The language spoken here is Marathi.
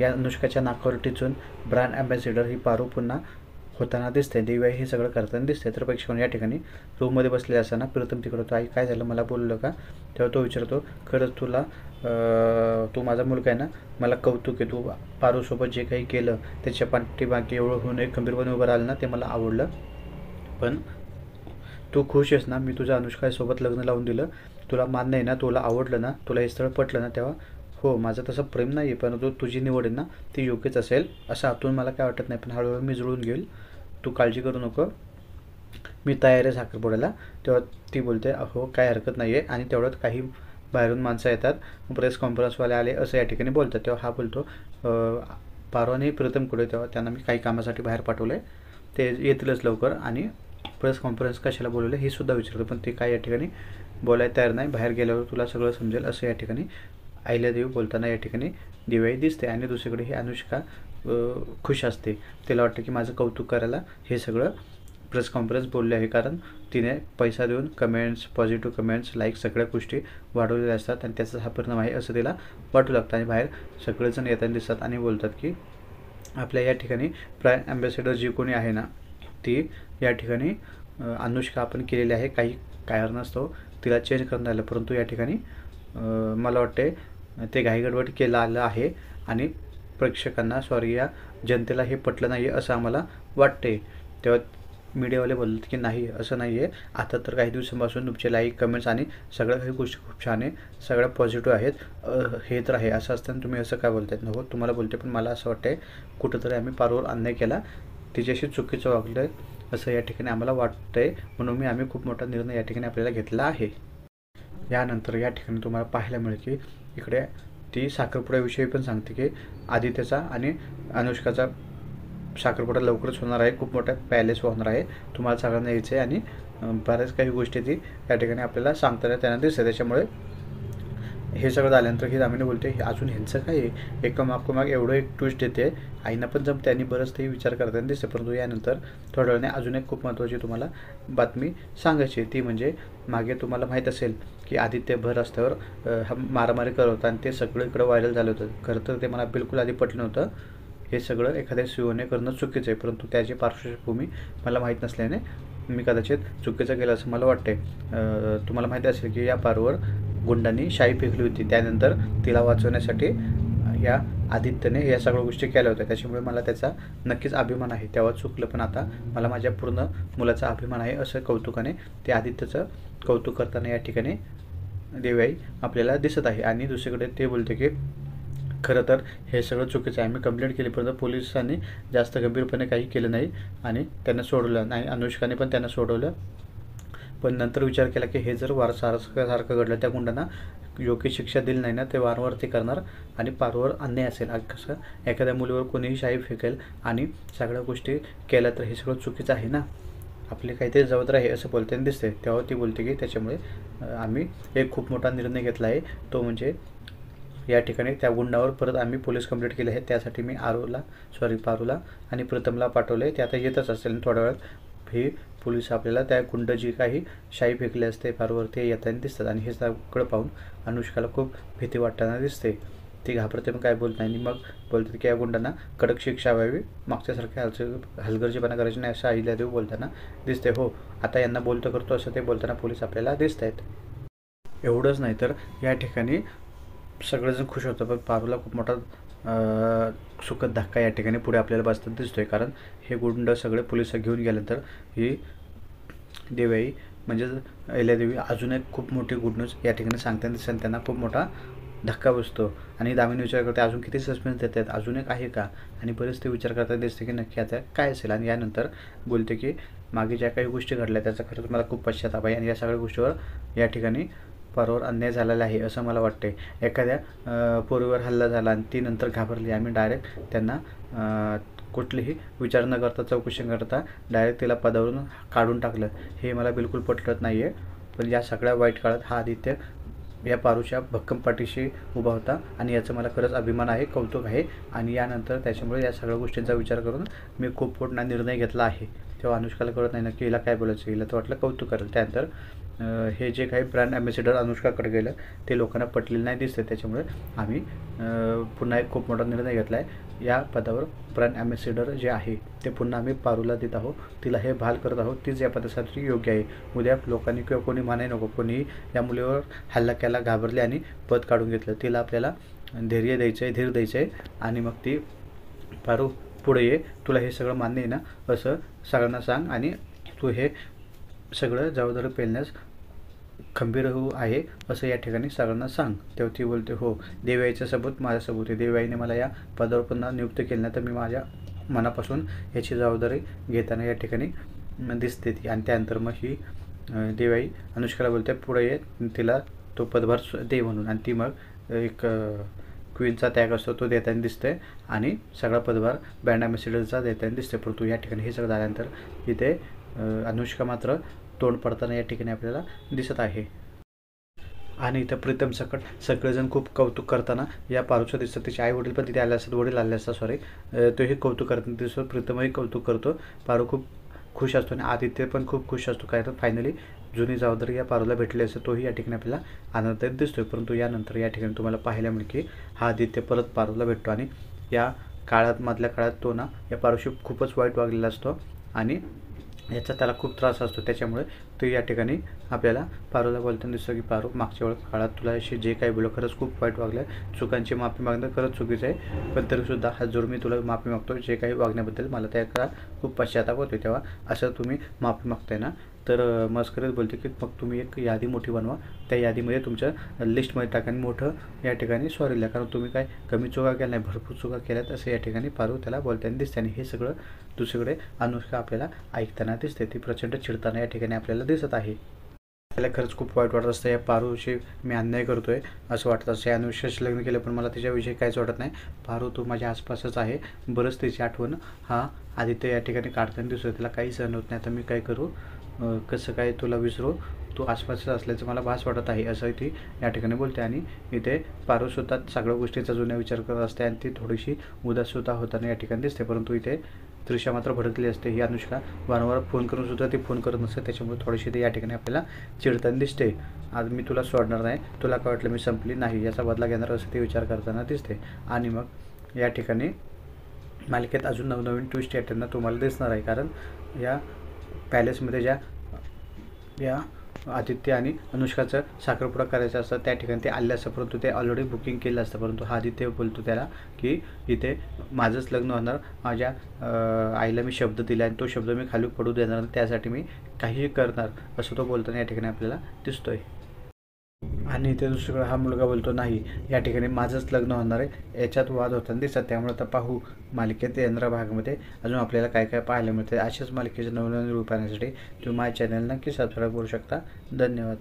या अनुष्काच्या नाकावर टिचून ब्रँड ॲम्बॅसिडर ही पारू पुन्हा होताना दिसते. दिव्याई हे सगळं करताना दिसते. तर प्रेक्षकांना या ठिकाणी रूममध्ये बसले असताना प्रीतम तिकडे होतो. आई काय झालं, मला बोललं का? तेव्हा तो विचारतो, खरंच तू माझा मुलगा आहे ना, मला कौतुक आहे, तू पारूसोबत जे काही केलं त्याच्या पाठीमागे एवढं होऊन एक खंबीरपणे उभं राहिलं ना, ते मला आवडलं. पण तू खुश आहेस ना, मी तुझ्या अनुष्कासोबत लग्न लावून दिलं, तुला मान्य आहे ना, तुला आवडलं ना, तुला हे स्थळ पटलं ना, तेव्हा हो माझं तसं प्रेम नाही आहे, परंतु तुझी निवड आहे ना ती योग्यच असेल असं आतून मला काय वाटत नाही. पण हळूहळू मी जुळून घेईल, तू काळजी करू नको, मी तयार आहे साखरपुड्याला. तेव्हा ती बोलते हो काय हरकत नाही आहे. आणि तेवढ्यात काही बाहेरून माणसं येतात, प्रेस कॉन्फरन्सवाले आले असं या ठिकाणी बोलतात. तेव्हा हा बोलतो पारू आणि प्रीतम कुठे? तेव्हा त्यांना मी काही कामासाठी बाहेर पाठवलं आहे, ते येतीलच लवकर. आणि प्रेस कॉन्फरन्स कशाला बोलवलं हे सुद्धा विचारतो, पण ते काय या ठिकाणी बोलायला तयार नाही. बाहेर गेल्यावर तुला सगळं समजेल असं या ठिकाणी अहिल्यादेवी बोलताना या ठिकाणी दिवाळी दिसते. आणि दुसरीकडे ही अनुष्का खुश असते. तिला वाटतं की माझं कौतुक करायला हे सगळं प्रेस कॉन्फरन्स बोलले आहे, कारण तिने पैसा देऊन कमेंट्स, पॉझिटिव्ह कमेंट्स, लाईक सगळ्या गोष्टी वाढवलेल्या असतात आणि त्याचा हा परिणाम आहे असं तिला वाटू लागतं. आणि बाहेर सगळेजण येताना दिसतात आणि बोलतात की आपल्या या ठिकाणी ब्रँड ॲम्बॅसिडर जी कोणी आहे ना, ती या ठिकाणी अनुष्का आपण केलेली आहे, काही कारणास्तव तिला चेंज करण्यात आलं, परंतु या ठिकाणी मला वाटते ते घाईगडबड केलं आलं आहे आणि प्रेक्षकांना या जनतेला हे पटलं नाही आहे असं आम्हाला वाटते. तेव्हा मीडियावाले बोलतात की नाही असं नाही आहे, आता तर काही दिवसांपासून तुमचे लाईक, कमेंट्स आणि सगळ्या काही गोष्टी खूप छान आहे, सगळ्या पॉझिटिव्ह आहेत, हे तर आहे. असं असताना तुम्ही असं काय बोलतायत? हो तुम्हाला बोलते, पण मला असं वाटतं कुठंतरी आम्ही पारूवर अन्याय केला, तिच्याशी चुकीचं वागलं असं या ठिकाणी आम्हाला वाटतं आहे, म्हणून आम्ही खूप मोठा निर्णय या ठिकाणी आपल्याला घेतला आहे. यानंतर या ठिकाणी तुम्हाला पाहायला मिळेल की इकडे ती साखरपुड्याविषयी पण सांगते की आदित्यचा आणि अनुष्काचा साखरपुडा लवकरच होणार आहे, खूप मोठ्या पॅलेस होणार आहे, तुम्हाला सगळ्यांना यायचं आहे. आणि बऱ्याच काही गोष्टी ती या ठिकाणी आपल्याला सांगताना त्यांना दिसते. त्याच्यामुळे हे सगळं झाल्यानंतर ही दामिनी बोलते अजून ह्यांचं काय आहे, एकामागोमाग एवढं एक ट्विस्ट देते. आईना पण जम त्यांनी बरंच ते विचार करताना दिसते. परंतु यानंतर थोड्या वेळाने अजून एक खूप महत्त्वाची तुम्हाला बातमी सांगायची, ती म्हणजे मागे तुम्हाला माहीत असेल की आदित्य भर रस्त्यावर मारामारी करत होता आणि ते सगळं इकडं व्हायरल झालं होतं. खरं तर ते मला बिलकुल आधी पटलं नव्हतं, हे सगळं एखाद्या सीओने करणं चुकीचं आहे, परंतु त्याची पार्श्वभूमी मला माहीत नसल्याने मी कदाचित चुकीचं केलं असं मला वाटते. तुम्हाला माहिती असेल की या पारूवर गुंडांनी शाई फेकली होती, त्यानंतर तिला वाचवण्यासाठी या आदित्यने या सगळ्या गोष्टी केल्या होत्या, त्याच्यामुळे मला त्याचा नक्कीच अभिमान आहे. तेव्हा चुकलं, पण आता मला माझ्या पूर्ण मुलाचा अभिमान आहे असं कौतुकाने ते आदित्यचं कौतुक करताना या ठिकाणी देवाई आपल्याला दिसत आहे. आणि दुसरीकडे ते बोलते की खरं तर हे सगळं चुकीचं आहे, मी कंप्लेंट केली, परंतु पोलिसांनी जास्त गंभीरपणे काही केलं नाही आणि त्यांना सोडलं नाही. अनुष्काने पण त्यांना सोडवलं, पण नंतर विचार केला की हे जर सारखं घडलं, त्या गुंडांना योग्य शिक्षा दिली नाही ना, ते वारंवार ते करणार आणि पारूवर अन्याय असेल. कसं एखाद्या मुलीवर कोणीही शाई फेकेल आणि सगळ्या गोष्टी केल्या तर हे सगळं चुकीचं आहे ना, आपली काहीतरी जबाबदारी आहे असं बोलताना दिसते. तेव्हा ती बोलते की त्याच्यामुळे आम्ही एक खूप मोठा निर्णय घेतला आहे, तो म्हणजे या ठिकाणी त्या गुंडावर परत आम्ही पोलीस कंप्लेंट केली आहे. त्यासाठी मी पारूला आणि प्रीतमला पाठवले, ते आता येतच असेल थोड्या वेळात. ही पोलीस आपल्याला त्या गुंड जी काही शाई फेकले असते पारूवर ते येताना दिसतात. आणि हे सगळं पाहून अनुष्काला खूप भीती वाटताना दिसते, ती घाबरते पण काय बोलत नाही. आणि मग बोलते की या गुंडांना कडक शिक्षा व्हावी, मागच्यासारख्या हलगर्जीपणा करायची नाही असं अहिल्यादेवी बोलताना दिसते. हो आता यांना बोलतो करतो असं ते बोलताना पोलीस आपल्याला दिसत आहेत. एवढंच नाही तर या ठिकाणी सगळेजण खुश होतं, पण पारूला खूप मोठा सुखद धक्का या ठिकाणी पुढे आपल्याला बसताना दिसतोय, कारण हे गुंड सगळे पोलिस घेऊन गेल्यानंतर ही देवाई म्हणजेच अहिल्यादेवी अजून एक खूप मोठी गुड न्यूज या ठिकाणी सांगताना दिसतात. त्यांना खूप मोठा धक्का बसतो आणि दामिनी विचार करते अजून किती सस्पेन्स देत आहेत, अजून एक आहे का, आणि बरेच ते विचार करताना दिसते की नक्की आता काय असेल. आणि यानंतर बोलते की मागे ज्या काही गोष्टी घडल्या त्याचा खरंच मला खूप पश्चाताप आहे आणि या सगळ्या गोष्टीवर या ठिकाणी पारूवर अन्याय झालेला आहे असं मला वाटते. एखाद्या पोरीवर हल्ला झाला आणि ती नंतर घाबरली, आम्ही डायरेक्ट त्यांना कुठलीही विचार न करता, चौकशी न करता डायरेक्ट तिला पदावरून काढून टाकलं, हे मला बिलकुल पटत नाही आहे. पण या सगळ्या वाईट काळात हा आदित्य या पारूच्या भक्कम पाठीशी उभा होता आणि याचं मला खरंच अभिमान आहे, कौतुक आहे. आणि यानंतर त्याच्यामुळे या सगळ्या गोष्टींचा विचार करून मी खूप मोठा निर्णय घेतला आहे. तेव्हा अनुष्काला कळत नाही नक्की हिला काय बोलायचं, हिला तर वाटलं कौतुक करेल. त्यानंतर हे जे काही ब्रँड ॲम्बॅसिडर अनुष्काकडे गेलं ते लोकांना पटलेलं नाही दिसतं. त्याच्यामुळे आम्ही पुन्हा एक खूप मोठा निर्णय घेतला आहे. या पदावर ब्रँड ॲम्बॅसिडर जे आहे ते पुन्हा आम्ही पारूला देत आहोत. तिला हे बहाल करत आहोत. तीच या पदासाठी योग्य आहे. उद्या लोकांनी किंवा कोणी म्हणाय नको कोणीही या मुलीवर हल्ला केला, घाबरले आणि पद काढून घेतलं. तिला आपल्याला धैर्य द्यायचं आहे, धीर द्यायचं आहे आणि मग ती पारू पुढे ये, तुला हे सगळं मान्य आहे ना, असं सगळ्यांना सांग आणि तू हे सगळं जबाबदारी पेलण्यास खंबीर आहे असं या ठिकाणी सगळ्यांना सांग. तेव्हा ती बोलते, हो, देवाईचा सबूत माझ्या सबूत आहे. देवाईने मला या पदावर पुन्हा नियुक्त केलं नाही तर मी माझ्या मनापासून याची जबाबदारी घेताना या ठिकाणी दिसते ती. आणि त्यानंतर मग ही देवाई अनुष्काला बोलते पुढे ये, तिला तो पदभार दे म्हणून. आणि ती मग एक क्वीनचा त्याग असतो तो देताना दिसते आणि सगळा पदभार ब्रँड ॲम्बॅसिडरचा देताना दिसते. परंतु या ठिकाणी हे सगळं झाल्यानंतर इथे अनुष्का मात्र तोंड पडताना या ठिकाणी आपल्याला दिसत आहे. आणि इथं प्रीतम सकट सगळेजण खूप कौतुक करताना या पारूचं दिसतं. तिचे आई वडील पण तिथे आले असतात, वडील आले असतात सॉरी, तोही कौतुक करताना दिसतो. प्रीतमही कौतुक करतो. पारू खूप खुश असतो आणि आदित्य पण खूप खुश असतो. काय तर फायनली जुनी जबाबदारी या पारूला भेटली असते. तोही या ठिकाणी आपल्याला आनंदात दिसतोय. परंतु यानंतर या ठिकाणी तुम्हाला पाहायला मिळेल की हा आदित्य परत पारूला भेटतो आणि या मधल्या काळात तो ना या पारूशी खूपच वाईट वागलेला असतो आणि याचा त्याला खूप त्रास असतो. त्याच्यामुळे तो या ठिकाणी आपल्याला पारूला बोलताना दिसतं की पारू, मागच्या काळात तुला अशी जे काही बोललं खरंच खूप वाईट वागलं, चुकांची माफी मागणं खरंच चुकीचं आहे, पण तरीसुद्धा हात जोडून मी तुला माफी मागतो. जे काही वागण्याबद्दल मला त्या खूप पश्चाताप होतो. तेव्हा असं तुम्ही माफी मागताय ना, तर मस्करीत बोलते की मग तुम्ही एक यादी मोठी बनवा, त्या यादीमध्ये तुमच्या लिस्टमध्ये टाका आणि मोठं या ठिकाणी सॉरी लिहा, कारण तुम्ही काय कमी चुका केल्या नाही, भरपूर चुका केल्यात असं या ठिकाणी पारू त्याला बोलताना दिसते. आणि हे सगळं दुसरीकडे अनुष्का आपल्याला ऐकताना दिसते. ती प्रचंड चिडताना या ठिकाणी आपल्याला दिसत आहे. त्याला खरंच खूप वाईट वाटत असतं, या पारूशी मी अन्याय करतोय असं वाटत असतं. या अनुष्काशी लग्न केलं पण मला तिच्याविषयी काहीच वाटत नाही. पारू तू माझ्या आसपासच आहे. बरंच तिची आठवण हा आदित्य या ठिकाणी काढताना दिसतो. त्याला काही सहन होत नाही. आता मी काय करू, कसं काय तुला विसरू, तू आसपासच असल्याचं मला भास वाटत आहे असं ती या ठिकाणी बोलते. आणि इथे पारूसुद्धा सगळ्या गोष्टीचा जुन्या विचार करत असते आणि ती थोडीशी उदाससुद्धा होताना या ठिकाणी दिसते. परंतु इथे त्रिशा मात्र भडकली असते. ही अनुष्का वारंवार फोन करून सुद्धा ती फोन करत नसते. त्याच्यामुळे थोडीशी ती या ठिकाणी आपल्याला चिडताना दिसते. आज मी तुला सोडणार नाही, तुला काय वाटलं मी संपली नाही, याचा बदला घेणार असं ते विचार करताना दिसते. आणि मग या ठिकाणी मालिकेत अजून नवनवीन ट्विस्ट येताना तुम्हाला दिसणार आहे. कारण या पॅलेसमध्ये या आदित्य आणि अनुष्काचं साखरपुडा करायचं असतं त्या ठिकाणी ते आले असतं, परंतु ते ऑलरेडी बुकिंग केलं असतं. परंतु हा आदित्य बोलतो त्याला की इथे माझंच लग्न होणार, माझ्या आईला मी शब्द दिला आणि तो शब्द मी खाली पडू देणार, त्यासाठी मी काहीही करणार असं तो बोलताना या ठिकाणी आपल्याला दिसतोय. आणि इथे दुसरीकडे हा मुलगा बोलतो नाही, या ठिकाणी माझंच लग्न होणार आहे, याच्यात वाद होताना दिसतात. त्यामुळे आता पाहू मालिकेत येणाऱ्या भागामध्ये अजून आपल्याला काय काय पाहायला मिळते. अशाच मालिकेचे नवनवीन रूप पाहण्यासाठी तुम्ही माझ्या चॅनल नक्की सबस्क्राईब करू शकता. धन्यवाद.